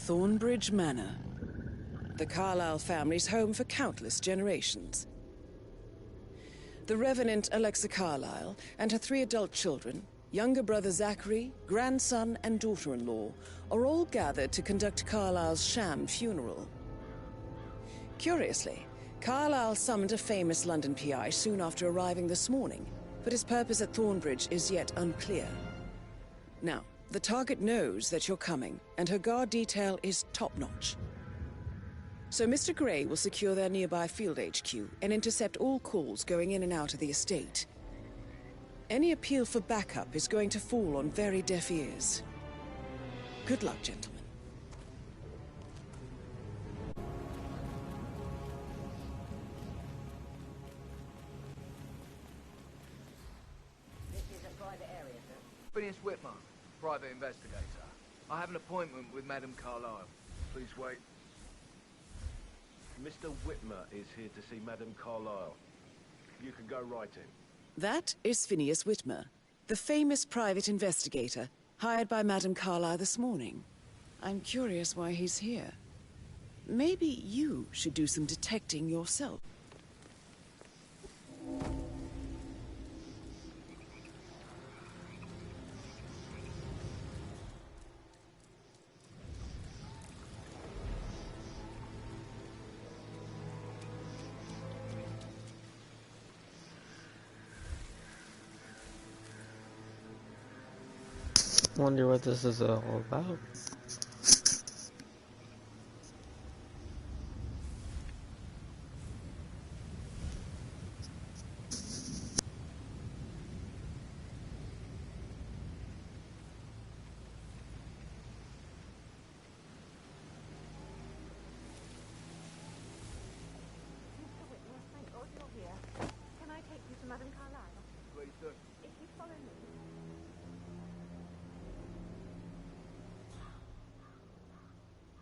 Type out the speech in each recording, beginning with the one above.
Thornbridge Manor. The Carlyle family's home for countless generations. The Revenant Alexa Carlyle and her 3 adult children, younger brother Zachary, grandson and daughter-in-law, are all gathered to conduct Carlyle's sham funeral. Curiously, Carlyle summoned a famous London PI soon after arriving this morning, but his purpose at Thornbridge is yet unclear. Now, the target knows that you're coming, and her guard detail is top-notch. So Mr. Gray will secure their nearby field HQ and intercept all calls going in and out of the estate. Any appeal for backup is going to fall on very deaf ears. Good luck, gentlemen. This is a private area, sir. Phineas Whitmer, private investigator. I have an appointment with Madame Carlyle. Please wait. Mr. Whitmer is here to see Madame Carlyle. You can go right in. That is Phineas Whitmer, the famous private investigator hired by Madame Carlyle this morning. I'm curious why he's here. Maybe you should do some detecting yourself. Wonder what this is all about.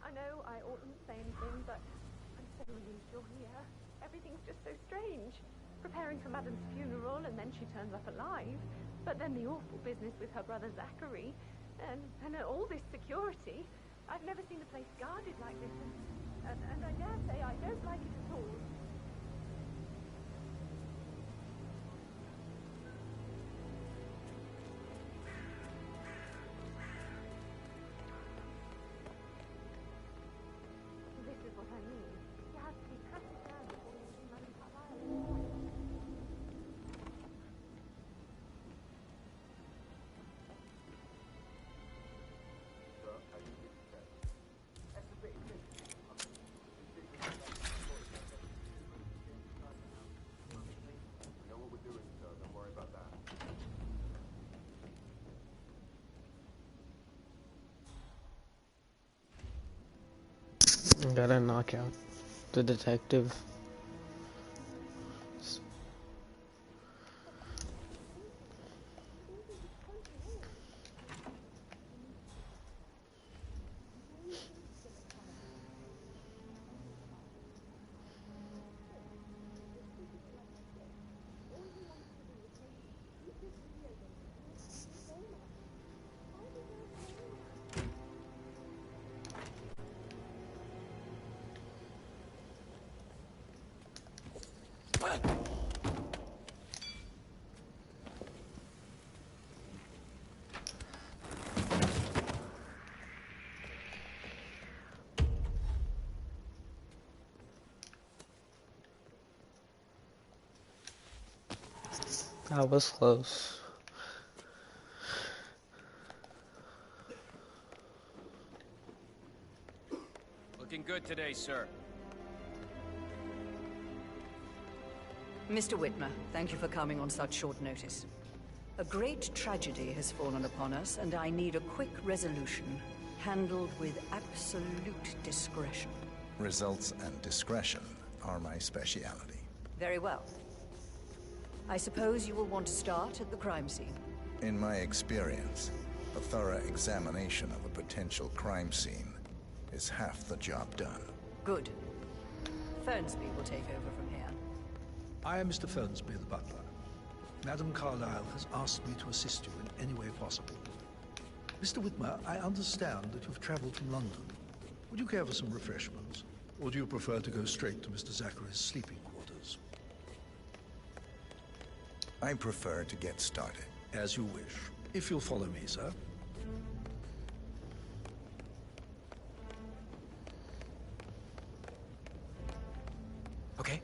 I know I oughtn't say anything, but I'm so relieved you're here. Everything's just so strange. Preparing for Madame's funeral, and then she turns up alive. But then the awful business with her brother Zachary, and all this security. I've never seen the place guarded like this, and I dare say I don't like it at all. Gotta knock out the detective. That was close. Looking good today, sir. Mr. Whitmer, thank you for coming on such short notice. A great tragedy has fallen upon us, and I need a quick resolution, handled with absolute discretion. Results and discretion are my speciality. Very well. I suppose you will want to start at the crime scene. In my experience, a thorough examination of a potential crime scene is half the job done. Good. Fernsby will take over from here. I am Mr. Fernsby, the butler. Madame Carlyle has asked me to assist you in any way possible. Mr. Whitmer, I understand that you've traveled from London. Would you care for some refreshments? Or do you prefer to go straight to Mr. Zachary's sleeping quarters? I prefer to get started. As you wish. If you'll follow me, sir. Okay.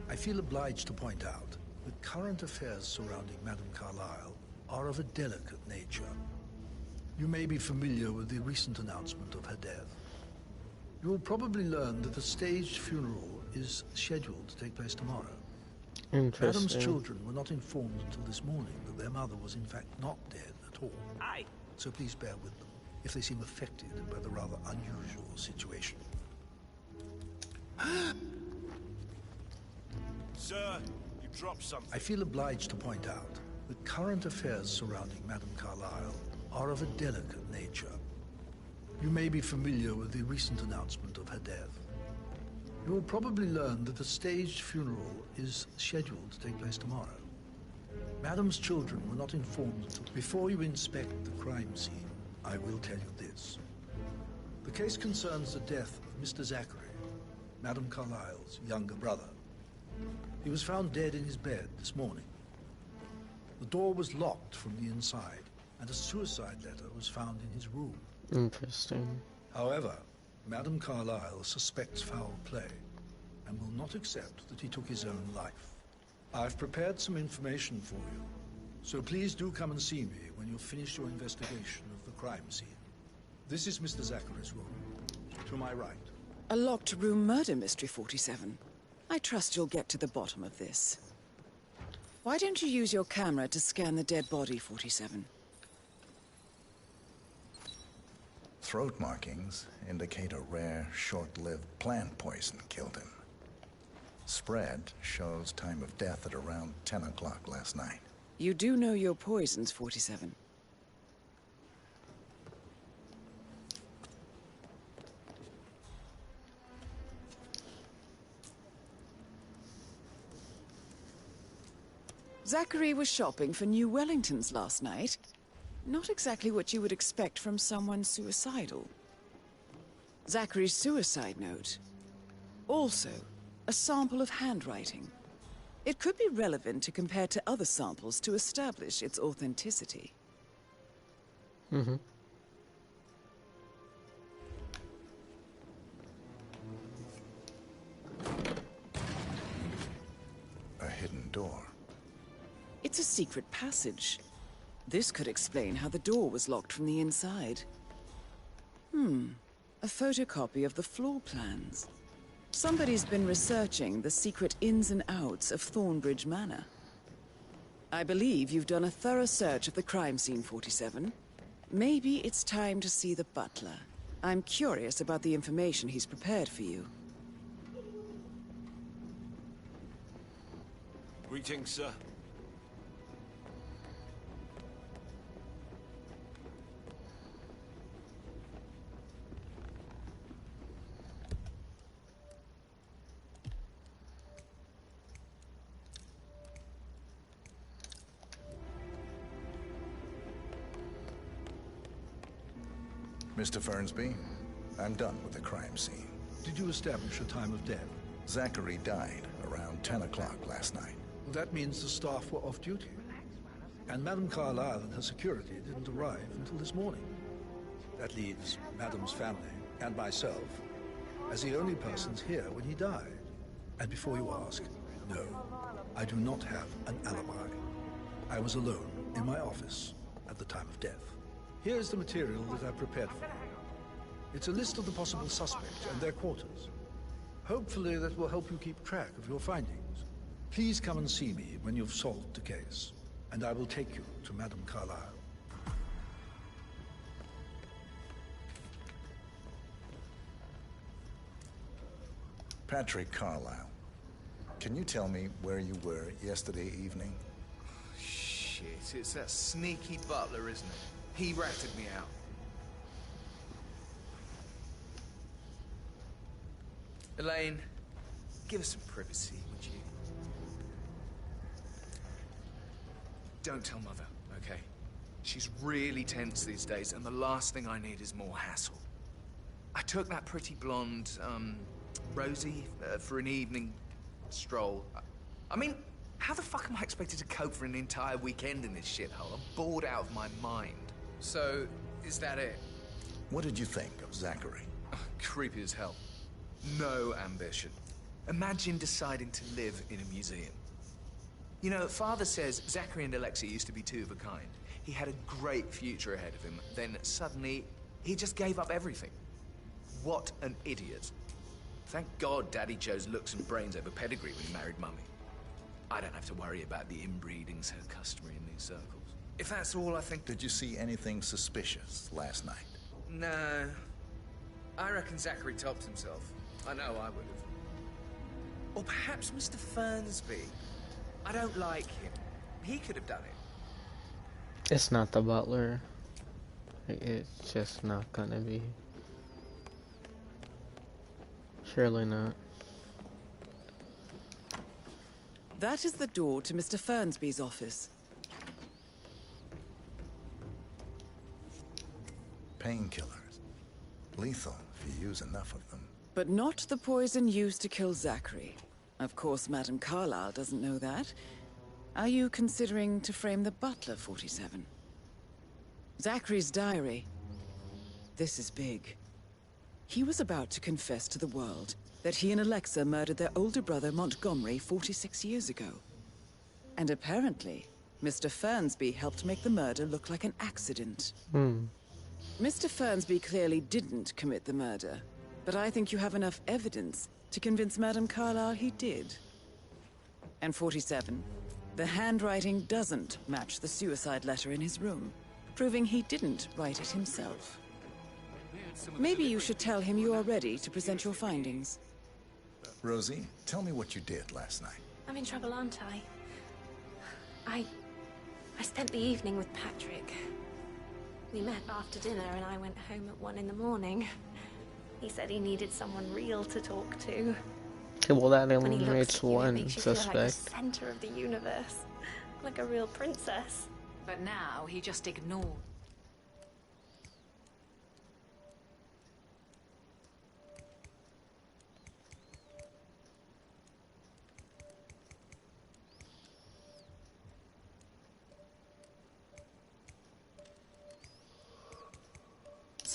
I feel obliged to point out that current affairs surrounding Madame Carlyle are of a delicate nature. You may be familiar with the recent announcement of her death. You will probably learn that a staged funeral is scheduled to take place tomorrow. Interesting. Madam's children were not informed until this morning that their mother was in fact not dead at all. Aye. So please bear with them if they seem affected by the rather unusual situation. Sir, you dropped something. I feel obliged to point out that current affairs surrounding Madame Carlyle are of a delicate nature. You may be familiar with the recent announcement of her death. You will probably learn that a staged funeral is scheduled to take place tomorrow. Madame's children were not informed until... Before you inspect the crime scene, I will tell you this. The case concerns the death of Mr. Zachary, Madame Carlyle's younger brother. He was found dead in his bed this morning. The door was locked from the inside, and a suicide letter was found in his room. Interesting. However, Madame Carlyle suspects foul play and will not accept that he took his own life. I've prepared some information for you, so please do come and see me when you've finished your investigation of the crime scene. This is Mr. Zachary's room, to my right. A locked room murder mystery, 47. I trust you'll get to the bottom of this. Why don't you use your camera to scan the dead body, 47? Throat markings indicate a rare, short-lived plant poison killed him. Spread shows time of death at around 10 o'clock last night. You do know your poisons, 47. Zachary was shopping for New Wellingtons last night. Not exactly what you would expect from someone suicidal. Zachary's suicide note. Also, a sample of handwriting. It could be relevant to compare to other samples to establish its authenticity. Mm-hmm. A hidden door. It's a secret passage. This could explain how the door was locked from the inside. A photocopy of the floor plans. Somebody's been researching the secret ins and outs of Thornbridge Manor. I believe you've done a thorough search of the crime scene, 47. Maybe it's time to see the butler. I'm curious about the information he's prepared for you. Greetings, sir. Mr. Fernsby, I'm done with the crime scene. Did you establish a time of death? Zachary died around 10 o'clock last night. Well, that means the staff were off duty. And Madame Carlyle and her security didn't arrive until this morning. That leaves Madame's family and myself as the only persons here when he died. And before you ask, no, I do not have an alibi. I was alone in my office at the time of death. Here's the material that I prepared for you. It's a list of the possible suspects and their quarters. Hopefully that will help you keep track of your findings. Please come and see me when you've solved the case, and I will take you to Madame Carlyle. Patrick Carlyle, can you tell me where you were yesterday evening? Shit, it's that sneaky butler, isn't it? He ratted me out. Elaine, give us some privacy, would you? Don't tell Mother, okay? She's really tense these days, and the last thing I need is more hassle. I took that pretty blonde, Rosie, for an evening stroll. I mean, how the fuck am I expected to cope for an entire weekend in this shithole? I'm bored out of my mind. So, is that it? What did you think of Zachary? Creepy as hell. No ambition. Imagine deciding to live in a museum. You know, Father says Zachary and Alexia used to be two of a kind. He had a great future ahead of him, then suddenly, he just gave up everything. What an idiot. Thank God Daddy chose looks and brains over pedigree when he married Mummy. I don't have to worry about the inbreeding so customary in these circles. If that's all, I think... Did you see anything suspicious last night? No. I reckon Zachary topped himself. I know I would have. Or perhaps Mr. Fernsby. I don't like him. He could have done it. It's not the butler. It's just not gonna be. Surely not. That is the door to Mr. Fernsby's office. Painkillers. Lethal if you use enough of them. But not the poison used to kill Zachary. Of course, Madame Carlyle doesn't know that. Are you considering to frame the butler, 47? Zachary's diary. This is big. He was about to confess to the world that he and Alexa murdered their older brother Montgomery 46 years ago. And apparently, Mr. Fernsby helped make the murder look like an accident. Mr. Fernsby clearly didn't commit the murder, but I think you have enough evidence to convince Madame Carlyle he did. And 47, the handwriting doesn't match the suicide letter in his room, proving he didn't write it himself. Maybe you should tell him you are ready to present your findings. Rosie, tell me what you did last night. I'm in trouble, aren't I? I spent the evening with Patrick. We met after dinner and I went home at 1 in the morning. He said he needed someone real to talk to. Okay, well that When he looks eliminates at you, it one makes you feel like the suspect. center of the universe. Like a real princess. But now he just ignored.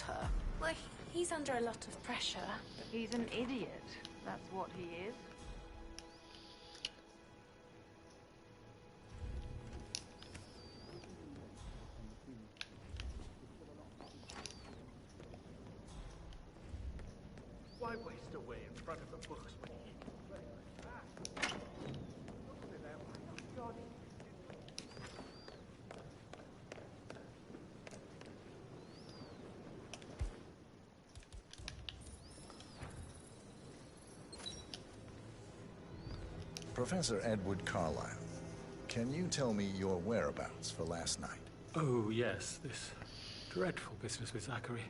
Her. Well, he's under a lot of pressure. He's an idiot. That's what he is. Why waste away in front of the books when you can play like that? Professor Edward Carlyle, can you tell me your whereabouts for last night? Oh, yes, this dreadful business with Zachary.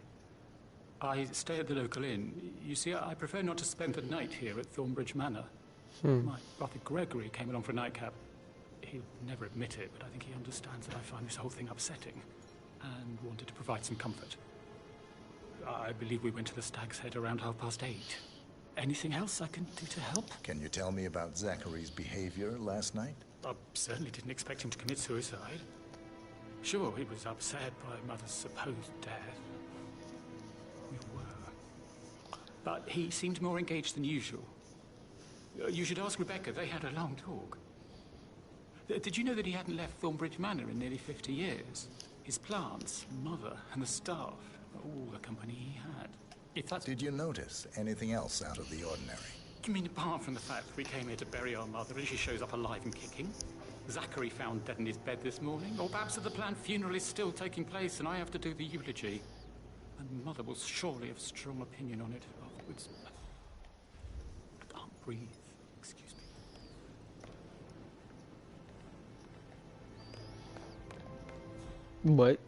I stay at the local inn. You see, I prefer not to spend the night here at Thornbridge Manor. My brother Gregory came along for a nightcap. He'll never admit it, but I think he understands that I find this whole thing upsetting and wanted to provide some comfort. I believe we went to the Stag's Head around 8:30. Anything else I can do to help? Can you tell me about Zachary's behavior last night? I certainly didn't expect him to commit suicide. Sure, he was upset by Mother's supposed death. We were. But he seemed more engaged than usual. You should ask Rebecca. They had a long talk. Did you know that he hadn't left Thornbridge Manor in nearly 50 years? His plants, Mother, and the staff, all the company he had. If that's... Did you notice anything else out of the ordinary? You mean apart from the fact that we came here to bury our mother and she shows up alive and kicking? Zachary found dead in his bed this morning? Or perhaps that the planned funeral is still taking place and I have to do the eulogy? And Mother will surely have a strong opinion on it afterwards. I can't breathe. Excuse me. What?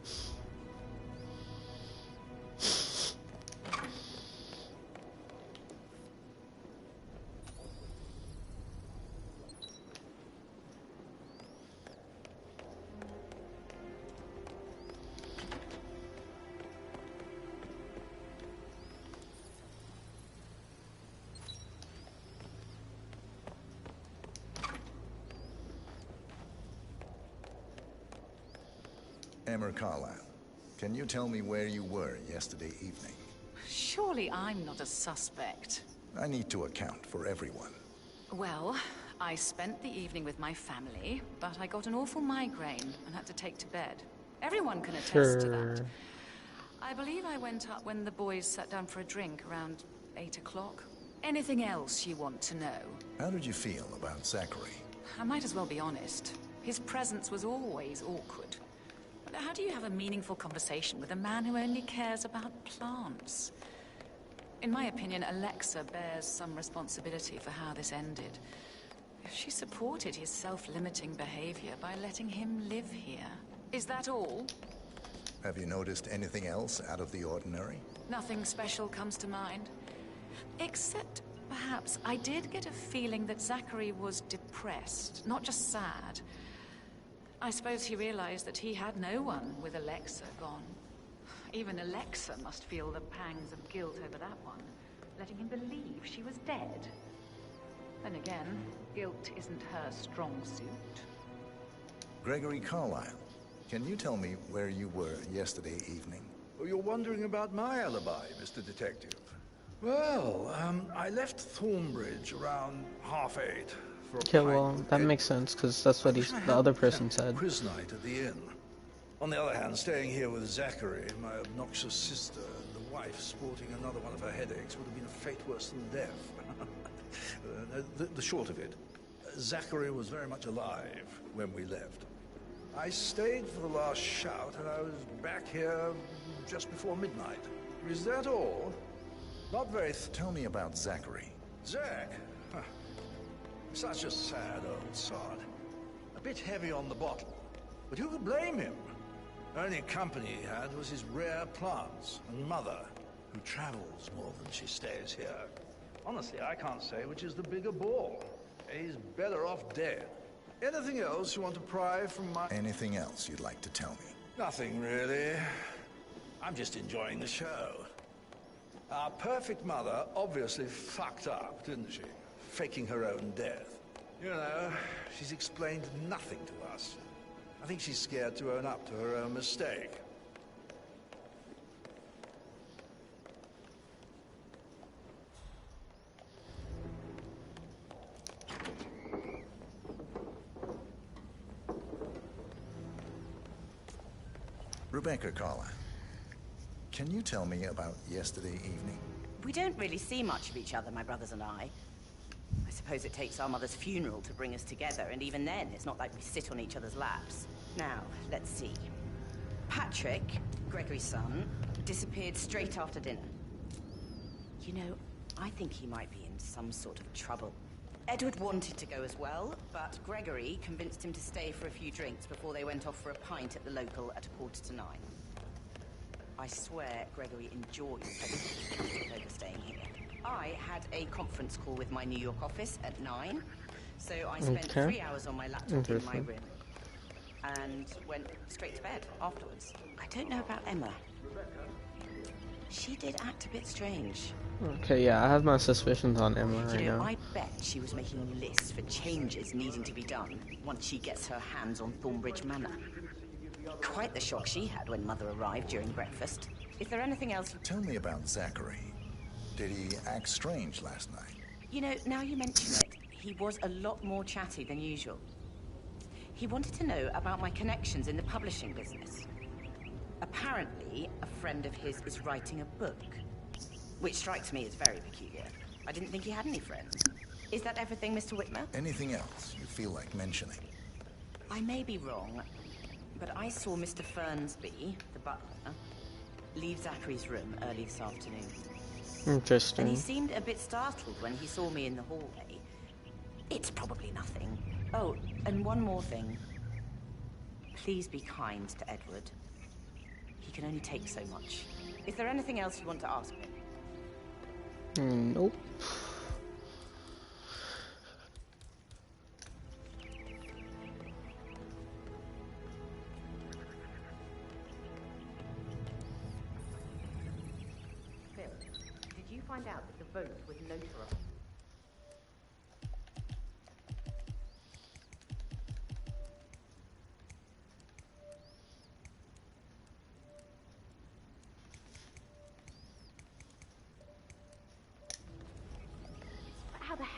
Emma Carlisle, can you tell me where you were yesterday evening? Surely I'm not a suspect. I need to account for everyone. Well, I spent the evening with my family, but I got an awful migraine and had to take to bed. Everyone can attest to that. I believe I went up when the boys sat down for a drink around 8 o'clock. Anything else you want to know? How did you feel about Zachary? I might as well be honest. His presence was always awkward. But how do you have a meaningful conversation with a man who only cares about plants? In my opinion, Alexa bears some responsibility for how this ended. She supported his self-limiting behavior by letting him live here. Is that all? Have you noticed anything else out of the ordinary? Nothing special comes to mind. Except, perhaps, I did get a feeling that Zachary was depressed, not just sad. I suppose he realized that he had no one with Alexa gone. Even Alexa must feel the pangs of guilt over that one, letting him believe she was dead. Then again, guilt isn't her strong suit. Gregory Carlisle, can you tell me where you were yesterday evening? Oh, you're wondering about my alibi, Mr. Detective. Well, I left Thornbridge around 8:30 for a Okay, well, that makes sense, because that's what the other person said. Quiz night at the inn. On the other hand, staying here with Zachary, my obnoxious sister, and the wife sporting another one of her headaches would have been a fate worse than death. The short of it, Zachary was very much alive when we left. I stayed for the last shout, and I was back here just before midnight. Is that all? Not very... Tell me about Zachary. Zach? Huh. Such a sad old sod. A bit heavy on the bottle. But who could blame him? The only company he had was his rare plants and mother, who travels more than she stays here. Honestly, I can't say which is the bigger ball. He's better off dead. Anything else you want to pry from my... Anything else you'd like to tell me? Nothing, really. I'm just enjoying the show. Our perfect mother obviously fucked up, didn't she? Faking her own death. You know, she's explained nothing to us. I think she's scared to own up to her own mistake. Rebecca Carlisle, can you tell me about yesterday evening? We don't really see much of each other, my brothers and I. I suppose it takes our mother's funeral to bring us together, and even then, it's not like we sit on each other's laps. Now, let's see. Patrick, Gregory's son, disappeared straight after dinner. You know, I think he might be in some sort of trouble. Edward wanted to go as well, but Gregory convinced him to stay for a few drinks before they went off for a pint at the local at 9:15. I swear Gregory enjoys overstaying here. I had a conference call with my New York office at 9, so I spent 3 hours on my laptop in my room and went straight to bed afterwards. I don't know about Emma. She did act a bit strange. Okay, yeah, I have my suspicions on Emma right now. I bet she was making lists for changes needing to be done once she gets her hands on Thornbridge Manor. Quite the shock she had when Mother arrived during breakfast. Is there anything else? Tell me about Zachary. Did he act strange last night? You know, now you mention it, he was a lot more chatty than usual. He wanted to know about my connections in the publishing business. Apparently, a friend of his is writing a book, which strikes me as very peculiar. I didn't think he had any friends. Is that everything, Mr. Whitmer? Anything else you feel like mentioning? I may be wrong, but I saw Mr. Fernsby, the butler, leave Zachary's room early this afternoon. Interesting. And he seemed a bit startled when he saw me in the hallway. It's probably nothing. Oh, and one more thing. Please be kind to Edward. He can only take so much. Is there anything else you want to ask me? Nope. Phil, did you find out that the vote was notarized?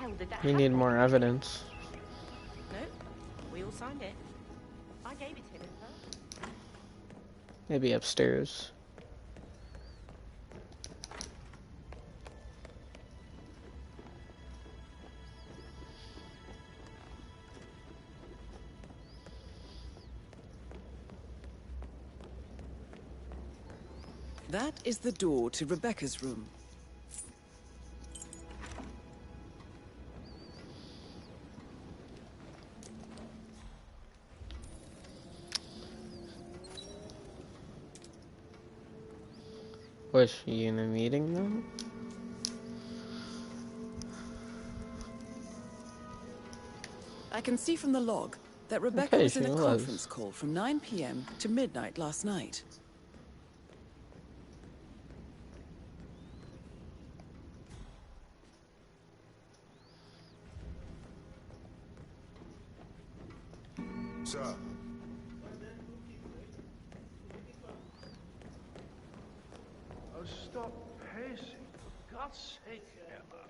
hell did that We need more evidence. No, we all signed it. I gave it to him at first. Maybe upstairs. That is the door to Rebecca's room. Was she in a meeting though? I can see from the log that Rebecca Okay, was in she a was. conference call from 9 p.m. to midnight last night. Sir. Oh, stop pacing. For God's sake, Emma.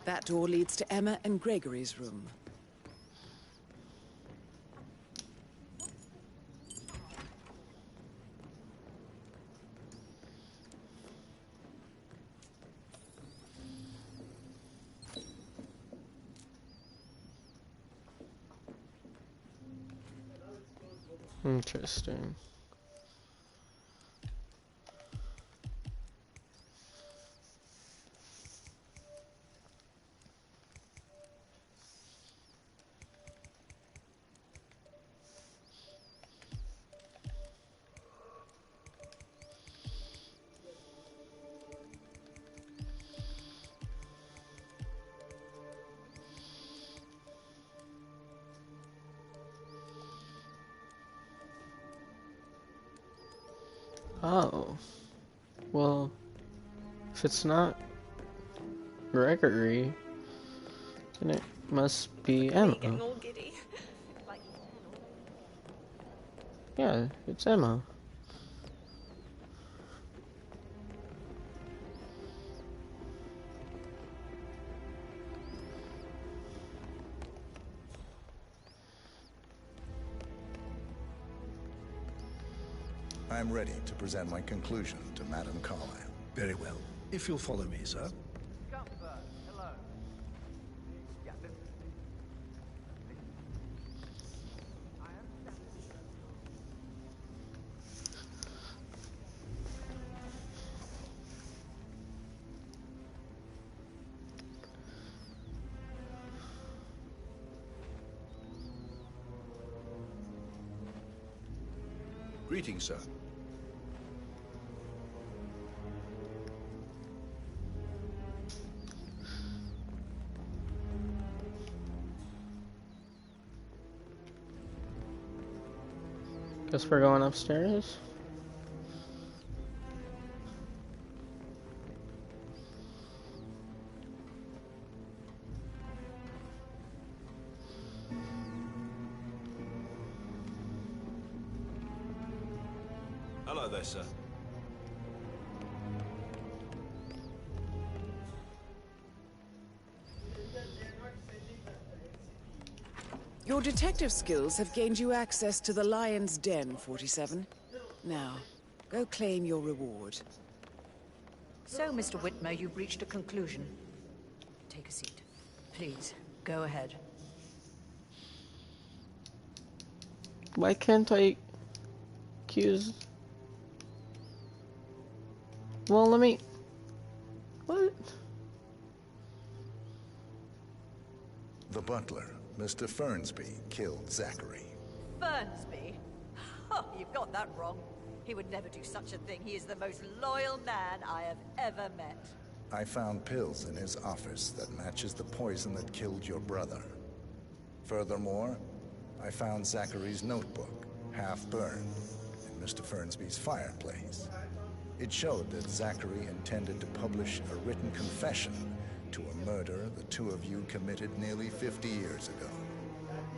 That door leads to Emma and Gregory's room. Interesting. Oh. Well, if it's not Gregory, then it must be Emma. Getting all giddy. Yeah, it's Emma. I'm ready to present my conclusion to Madame Carlyle. Very well. If you'll follow me, sir. Hello. Yeah, look. Greetings, sir. Guess we're going upstairs. Hello there, sir. Your detective skills have gained you access to the Lion's Den, 47. Now, go claim your reward. So, Mr. Whitmer, you've reached a conclusion. Take a seat. Please, go ahead. Why can't I accuse? Well, let me. What? The butler, Mr. Fernsby, killed Zachary. Fernsby? Oh, you've got that wrong. He would never do such a thing. He is the most loyal man I have ever met. I found pills in his office that matches the poison that killed your brother. Furthermore, I found Zachary's notebook, half burned, in Mr. Fernsby's fireplace. It showed that Zachary intended to publish a written confession to a murder the two of you committed nearly 50 years ago.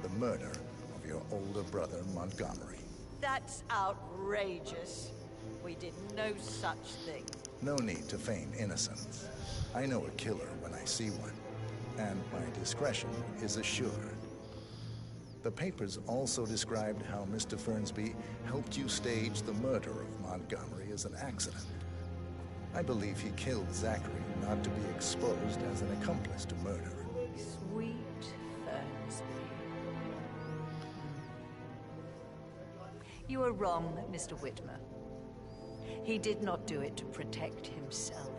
The murder of your older brother, Montgomery. That's outrageous. We did no such thing. No need to feign innocence. I know a killer when I see one, and my discretion is assured. The papers also described how Mr. Fernsby helped you stage the murder of Montgomery as an accident. I believe he killed Zachary not to be exposed as an accomplice to murder. Sweet Fernsby. You are wrong, Mr. Whitmer. He did not do it to protect himself.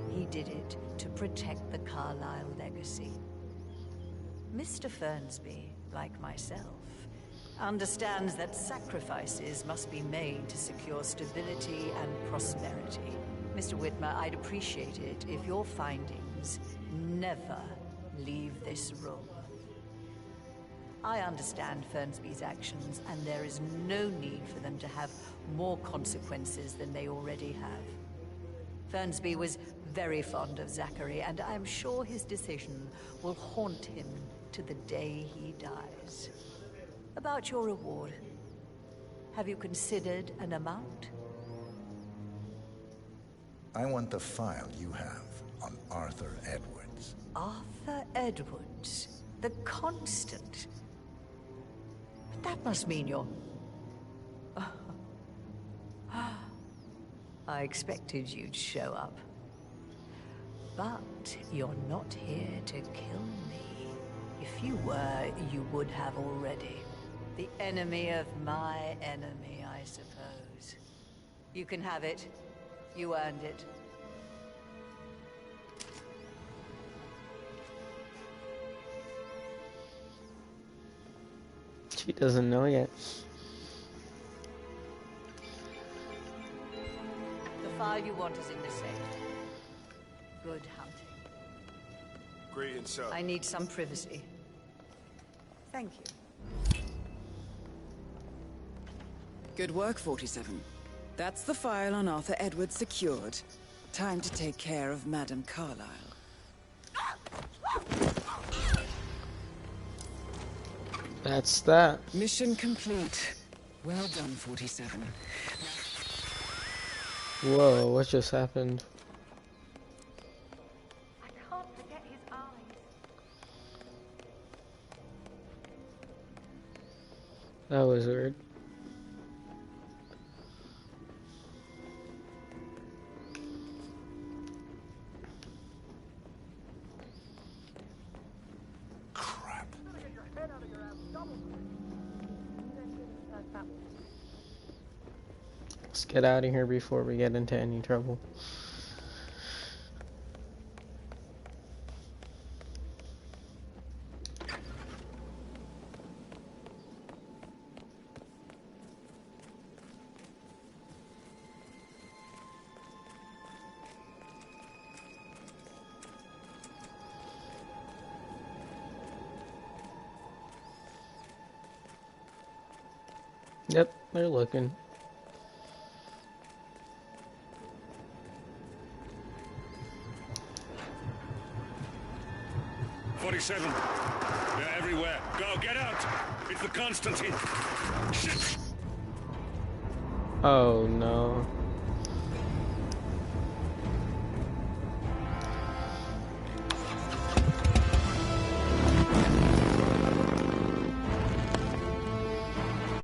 He did it to protect the Carlyle legacy. Mr. Fernsby, like myself, understands that sacrifices must be made to secure stability and prosperity. Mr. Whitmer, I'd appreciate it if your findings never leave this room. I understand Fernsby's actions, and there is no need for them to have more consequences than they already have. Fernsby was very fond of Zachary, and I'm sure his decision will haunt him to the day he dies. About your reward, have you considered an amount? I want the file you have on Arthur Edwards. Arthur Edwards, the Constant. But that must mean you're... I expected you'd show up. But you're not here to kill me. If you were, you would have already. The enemy of my enemy, I suppose. You can have it. You earned it. She doesn't know yet. The file you want is in the safe. Good hunting. Greetings, sir. I need some privacy. Thank you. Good work, 47. That's the file on Arthur Edwards secured. Time to take care of Madame Carlyle. That's that. Mission complete. Well done, 47. Whoa, what just happened? I can't forget his eyes. That was weird. Let's get out of here before we get into any trouble. Yep, they're looking. They're everywhere. Go, get out! It's the Constantine! Shit! Oh no.